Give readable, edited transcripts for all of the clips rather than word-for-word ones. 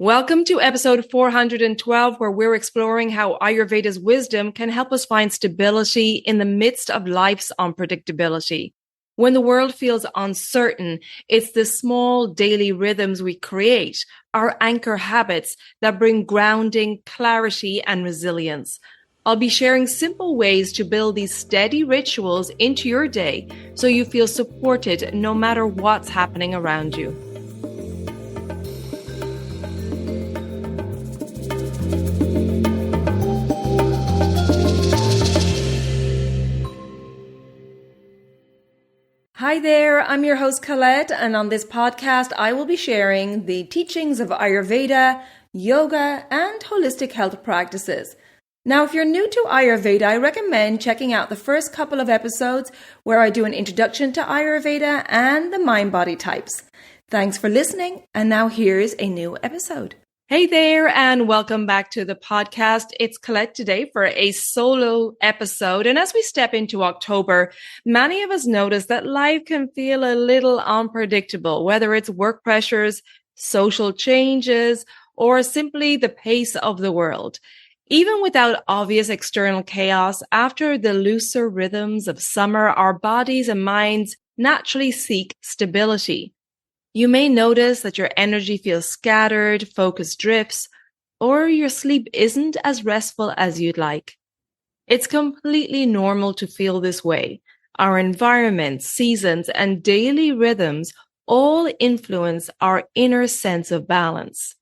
Welcome to episode 412, where we're exploring how Ayurveda's wisdom can help us find stability in the midst of life's unpredictability. When the world feels uncertain, it's the small daily rhythms we create, our anchor habits, that bring grounding, clarity, and resilience. I'll be sharing simple ways to build these steady rituals into your day so you feel supported no matter what's happening around you. Hi there, I'm your host Colette, and on this podcast I will be sharing the teachings of Ayurveda, yoga, and holistic health practices. Now, if you're new to Ayurveda, I recommend checking out the first couple of episodes where I do an introduction to Ayurveda and the mind-body types. Thanks for listening, and now here's a new episode. Hey there, and welcome back to the podcast. It's Colette today for a solo episode. And as we step into October, many of us notice that life can feel a little unpredictable, whether it's work pressures, social changes, or simply the pace of the world. Even without obvious external chaos, after the looser rhythms of summer, our bodies and minds naturally seek stability. You may notice that your energy feels scattered, focus drifts, or your sleep isn't as restful as you'd like. It's completely normal to feel this way. Our environment, seasons, and daily rhythms all influence our inner sense of balance.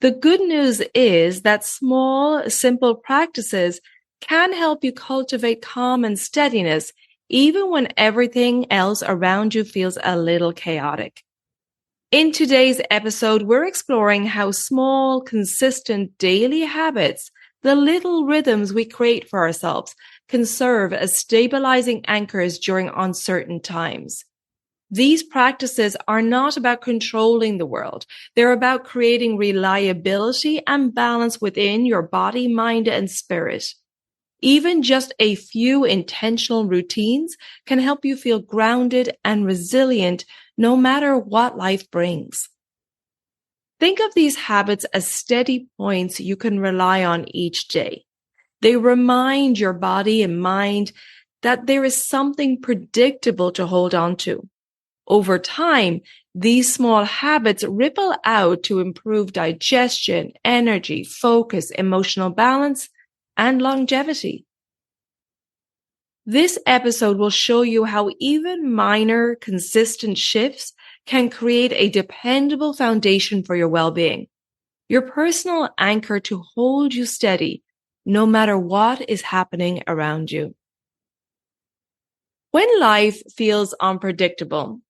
The good news is that small, simple practices can help you cultivate calm and steadiness, even when everything else around you feels a little chaotic. In today's episode, we're exploring how small, consistent daily habits, the little rhythms we create for ourselves, can serve as stabilizing anchors during uncertain times. These practices are not about controlling the world. They're about creating reliability and balance within your body, mind, and spirit. Even just a few intentional routines can help you feel grounded and resilient no matter what life brings. Think of these habits as steady points you can rely on each day. They remind your body and mind that there is something predictable to hold on to. Over time, these small habits ripple out to improve digestion, energy, focus, emotional balance, and longevity. This episode will show you how even minor, consistent shifts can create a dependable foundation for your well-being, your personal anchor to hold you steady, no matter what is happening around you. When life feels unpredictable,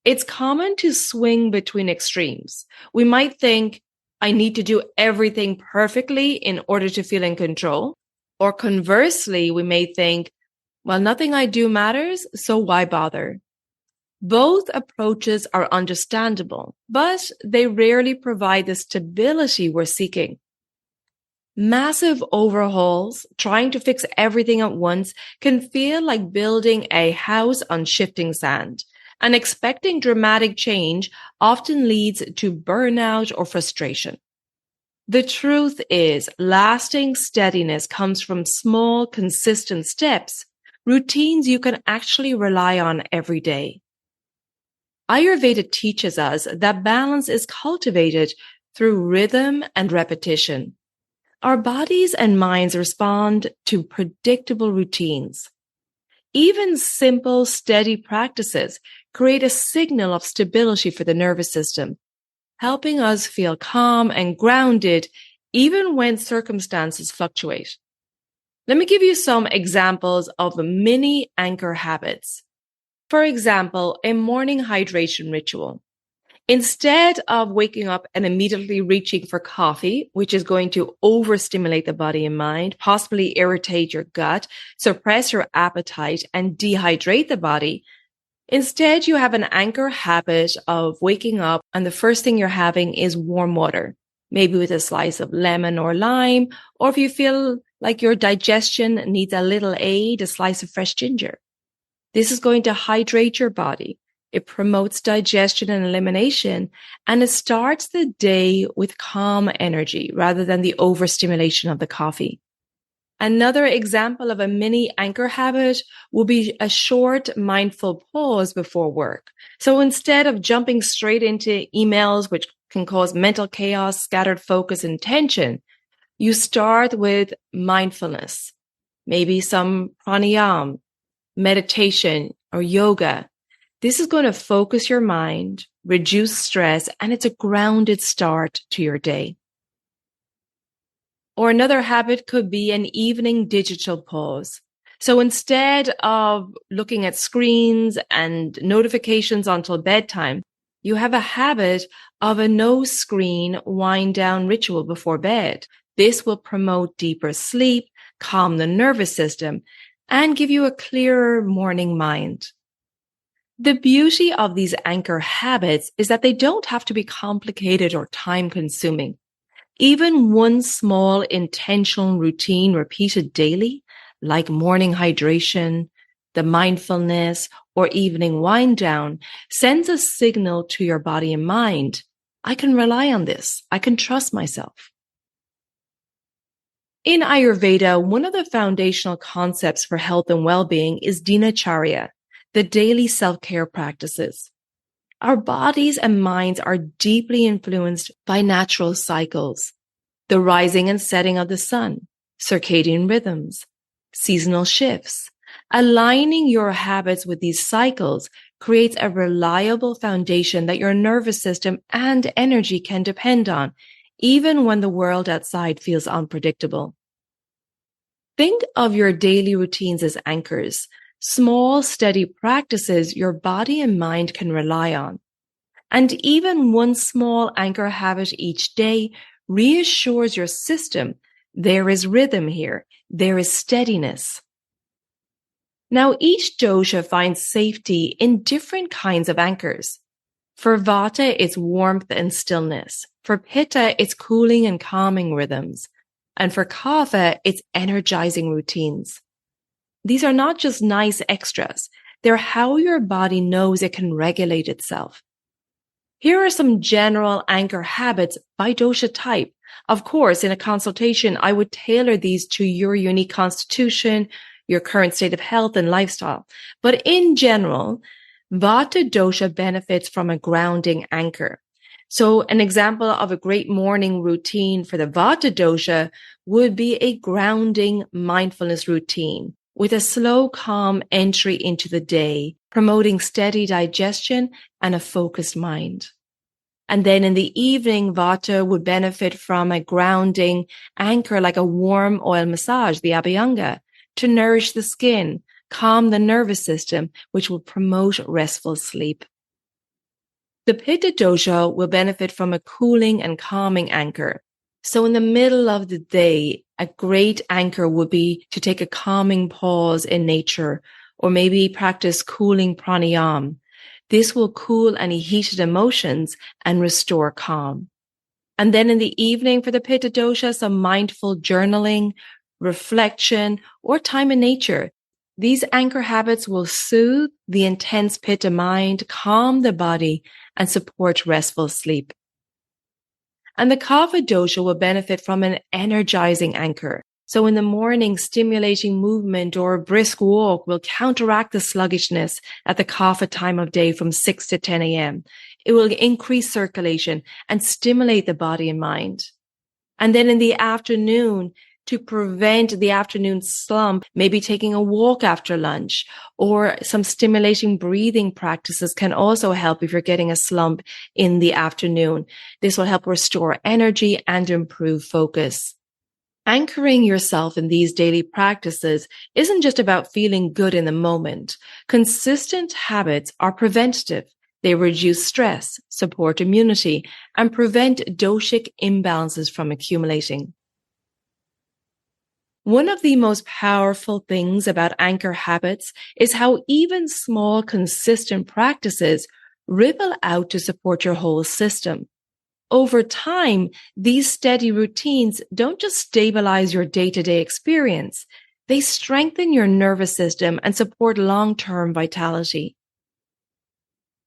it's common to swing between extremes. We might think, I need to do everything perfectly in order to feel in control. Or conversely, we may think, well, nothing I do matters, so why bother? Both approaches are understandable, but they rarely provide the stability we're seeking. Massive overhauls, trying to fix everything at once, can feel like building a house on shifting sand, and expecting dramatic change often leads to burnout or frustration. The truth is, lasting steadiness comes from small, consistent steps, routines you can actually rely on every day. Ayurveda teaches us that balance is cultivated through rhythm and repetition. Our bodies and minds respond to predictable routines. Even simple, steady practices create a signal of stability for the nervous system, helping us feel calm and grounded even when circumstances fluctuate. Let me give you some examples of mini anchor habits. For example, a morning hydration ritual. Instead of waking up and immediately reaching for coffee, which is going to overstimulate the body and mind, possibly irritate your gut, suppress your appetite, and dehydrate the body, instead you have an anchor habit of waking up and the first thing you're having is warm water, maybe with a slice of lemon or lime, or if you feel like your digestion needs a little aid, a slice of fresh ginger. This is going to hydrate your body, It promotes digestion and elimination, and it starts the day with calm energy rather than the overstimulation of the coffee. Another example of a mini anchor habit will be a short mindful pause before work. So instead of jumping straight into emails, which can cause mental chaos, scattered focus, and tension, you start with mindfulness, maybe some pranayama, meditation, or yoga. This is going to focus your mind, reduce stress, and it's a grounded start to your day. Or another habit could be an evening digital pause. So instead of looking at screens and notifications until bedtime, you have a habit of a no screen wind down ritual before bed. This will promote deeper sleep, calm the nervous system, and give you a clearer morning mind. The beauty of these anchor habits is that they don't have to be complicated or time consuming. Even one small intentional routine repeated daily, like morning hydration, the mindfulness, or evening wind down, sends a signal to your body and mind. I can rely on this. I can trust myself. In Ayurveda, one of the foundational concepts for health and well-being is dinacharya, the daily self-care practices. Our bodies and minds are deeply influenced by natural cycles, the rising and setting of the sun, circadian rhythms, seasonal shifts. Aligning your habits with these cycles creates a reliable foundation that your nervous system and energy can depend on, even when the world outside feels unpredictable. Think of your daily routines as anchors, small, steady practices your body and mind can rely on. And even one small anchor habit each day reassures your system there is rhythm here, there is steadiness. Now, each dosha finds safety in different kinds of anchors. For Vata, it's warmth and stillness. For Pitta, it's cooling and calming rhythms. And for Kapha, it's energizing routines. These are not just nice extras. They're how your body knows it can regulate itself. Here are some general anchor habits by dosha type. Of course, in a consultation, I would tailor these to your unique constitution, your current state of health and lifestyle. But in general, Vata dosha benefits from a grounding anchor. So an example of a great morning routine for the Vata dosha would be a grounding mindfulness routine with a slow, calm entry into the day, promoting steady digestion and a focused mind. And then in the evening, Vata would benefit from a grounding anchor like a warm oil massage, the Abhyanga, to nourish the skin, calm the nervous system, which will promote restful sleep. The Pitta dosha will benefit from a cooling and calming anchor. So in the middle of the day, a great anchor would be to take a calming pause in nature, or maybe practice cooling pranayama. This will cool any heated emotions and restore calm. And then in the evening for the Pitta dosha, some mindful journaling, reflection, or time in nature. These anchor habits will soothe the intense Pitta mind, calm the body, and support restful sleep. And the Kapha dosha will benefit from an energizing anchor. So in the morning, stimulating movement or a brisk walk will counteract the sluggishness at the Kapha time of day from 6 to 10 a.m. It will increase circulation and stimulate the body and mind. And then in the afternoon, to prevent the afternoon slump, maybe taking a walk after lunch or some stimulating breathing practices can also help if you're getting a slump in the afternoon. This will help restore energy and improve focus. Anchoring yourself in these daily practices isn't just about feeling good in the moment. Consistent habits are preventative. They reduce stress, support immunity, and prevent doshic imbalances from accumulating. One of the most powerful things about anchor habits is how even small, consistent practices ripple out to support your whole system. Over time, these steady routines don't just stabilize your day-to-day experience, they strengthen your nervous system and support long-term vitality.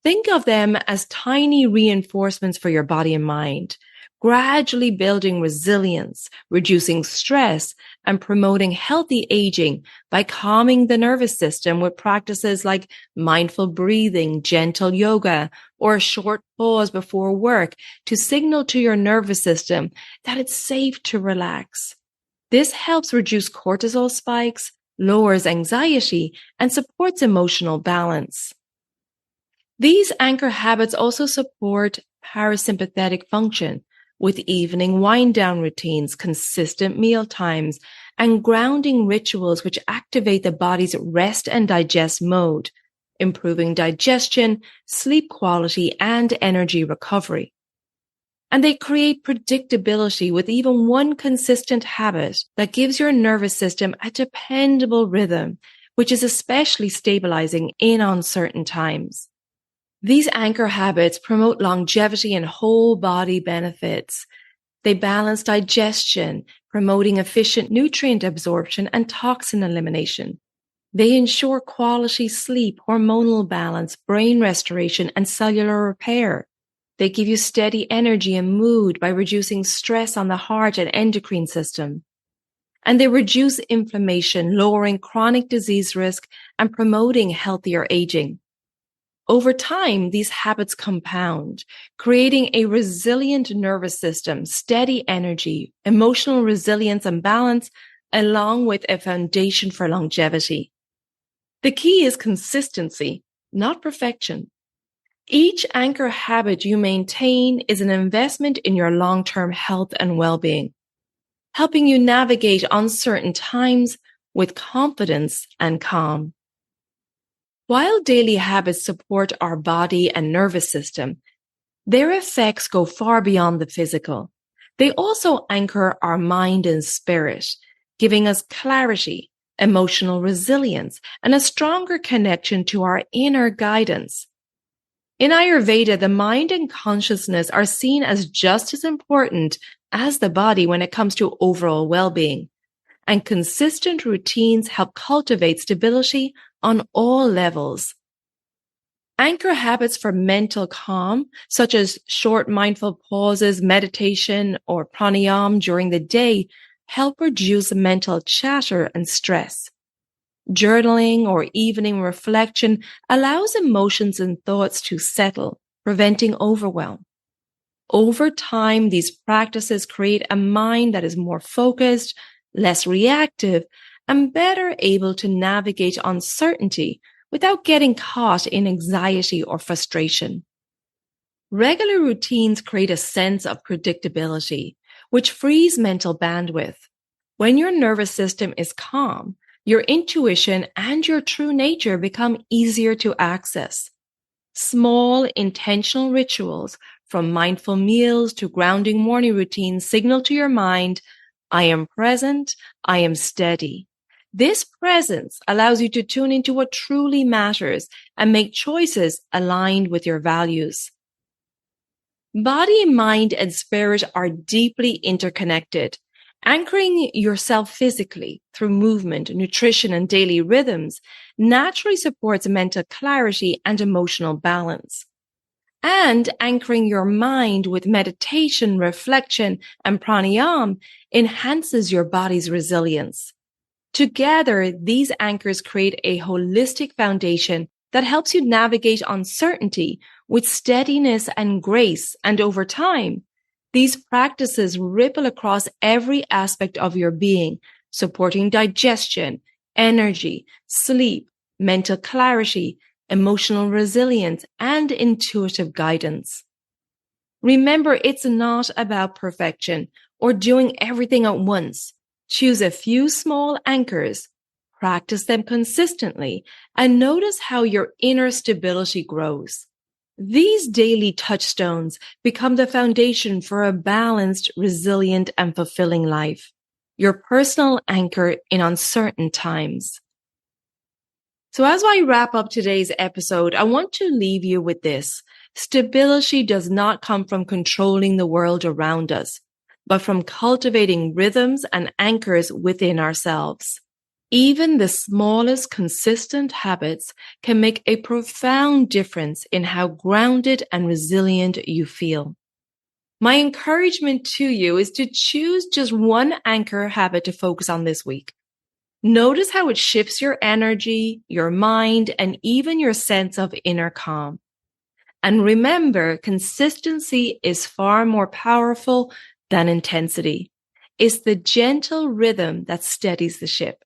Think of them as tiny reinforcements for your body and mind, gradually building resilience, reducing stress, and promoting healthy aging by calming the nervous system with practices like mindful breathing, gentle yoga, or a short pause before work to signal to your nervous system that it's safe to relax. This helps reduce cortisol spikes, lowers anxiety, and supports emotional balance. These anchor habits also support parasympathetic function with evening wind-down routines, consistent meal times, and grounding rituals which activate the body's rest and digest mode, improving digestion, sleep quality, and energy recovery. And they create predictability with even one consistent habit that gives your nervous system a dependable rhythm, which is especially stabilizing in uncertain times. These anchor habits promote longevity and whole body benefits. They balance digestion, promoting efficient nutrient absorption and toxin elimination. They ensure quality sleep, hormonal balance, brain restoration, and cellular repair. They give you steady energy and mood by reducing stress on the heart and endocrine system. And they reduce inflammation, lowering chronic disease risk and promoting healthier aging. Over time, these habits compound, creating a resilient nervous system, steady energy, emotional resilience and balance, along with a foundation for longevity. The key is consistency, not perfection. Each anchor habit you maintain is an investment in your long-term health and well-being, helping you navigate uncertain times with confidence and calm. While daily habits support our body and nervous system, their effects go far beyond the physical. They also anchor our mind and spirit, giving us clarity, emotional resilience, and a stronger connection to our inner guidance. In Ayurveda, the mind and consciousness are seen as just as important as the body when it comes to overall well-being, and consistent routines help cultivate stability on all levels. Anchor habits for mental calm, such as short mindful pauses, meditation, or pranayama during the day, help reduce mental chatter and stress. Journaling or evening reflection allows emotions and thoughts to settle, preventing overwhelm. Over time, these practices create a mind that is more focused, less reactive, and better able to navigate uncertainty without getting caught in anxiety or frustration. Regular routines create a sense of predictability, which frees mental bandwidth. When your nervous system is calm, your intuition and your true nature become easier to access. Small, intentional rituals, from mindful meals to grounding morning routines, signal to your mind, I am present, I am steady. This presence allows you to tune into what truly matters and make choices aligned with your values. Body, mind, and spirit are deeply interconnected. Anchoring yourself physically through movement, nutrition, and daily rhythms naturally supports mental clarity and emotional balance. And anchoring your mind with meditation, reflection, and pranayama enhances your body's resilience. Together, these anchors create a holistic foundation that helps you navigate uncertainty with steadiness and grace, and over time, these practices ripple across every aspect of your being, supporting digestion, energy, sleep, mental clarity, emotional resilience, and intuitive guidance. Remember, it's not about perfection or doing everything at once. Choose a few small anchors, practice them consistently, and notice how your inner stability grows. These daily touchstones become the foundation for a balanced, resilient, and fulfilling life, your personal anchor in uncertain times. So as I wrap up today's episode, I want to leave you with this. Stability does not come from controlling the world around us, but from cultivating rhythms and anchors within ourselves. Even the smallest consistent habits can make a profound difference in how grounded and resilient you feel. My encouragement to you is to choose just one anchor habit to focus on this week. Notice how it shifts your energy, your mind, and even your sense of inner calm. And remember, consistency is far more powerful than intensity. It's the gentle rhythm that steadies the ship.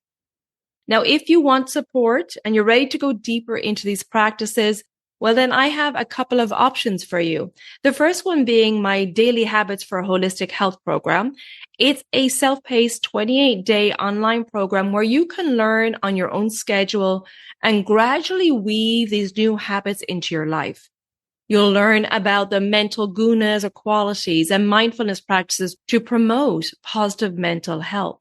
Now, if you want support and you're ready to go deeper into these practices, well, then I have a couple of options for you. The first one being my Daily Habits for a Holistic Health program. It's a self-paced 28-day online program where you can learn on your own schedule and gradually weave these new habits into your life. You'll learn about the mental gunas or qualities and mindfulness practices to promote positive mental health.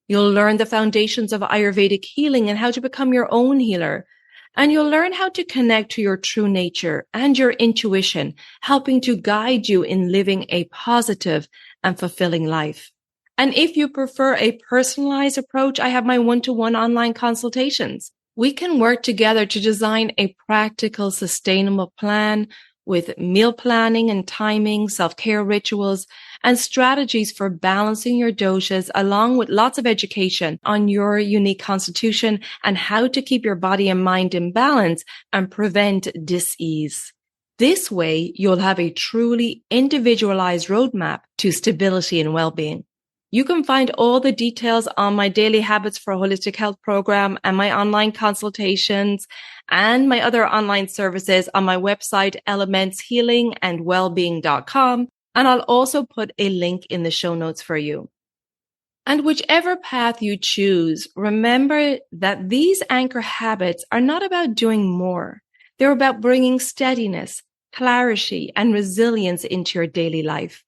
You'll learn the foundations of Ayurvedic healing and how to become your own healer. And you'll learn how to connect to your true nature and your intuition, helping to guide you in living a positive and fulfilling life. And if you prefer a personalized approach, I have my one-to-one online consultations. We can work together to design a practical, sustainable plan with meal planning and timing, self-care rituals, and strategies for balancing your doshas, along with lots of education on your unique constitution and how to keep your body and mind in balance and prevent dis-ease. This way, you'll have a truly individualized roadmap to stability and well-being. You can find all the details on my Daily Habits for a Holistic Health program and my online consultations and my other online services on my website, elementshealingandwellbeing.com. And I'll also put a link in the show notes for you. And whichever path you choose, remember that these anchor habits are not about doing more. They're about bringing steadiness, clarity, and resilience into your daily life.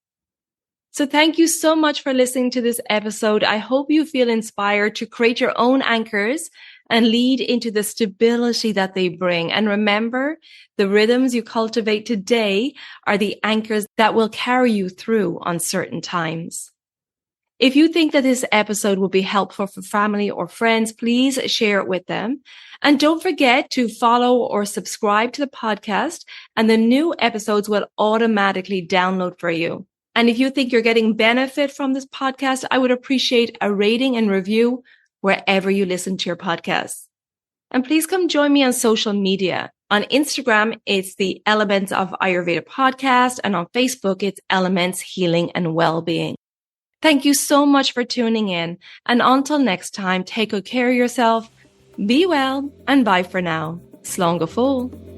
So thank you so much for listening to this episode. I hope you feel inspired to create your own anchors and lead into the stability that they bring. And remember, the rhythms you cultivate today are the anchors that will carry you through uncertain times. If you think that this episode will be helpful for family or friends, please share it with them. And don't forget to follow or subscribe to the podcast, and the new episodes will automatically download for you. And if you think you're getting benefit from this podcast, I would appreciate a rating and review wherever you listen to your podcasts. And please come join me on social media. On Instagram, it's the Elements of Ayurveda Podcast. And on Facebook, it's Elements Healing and Wellbeing. Thank you so much for tuning in. And until next time, take good care of yourself, be well, and bye for now. Slán go fóill.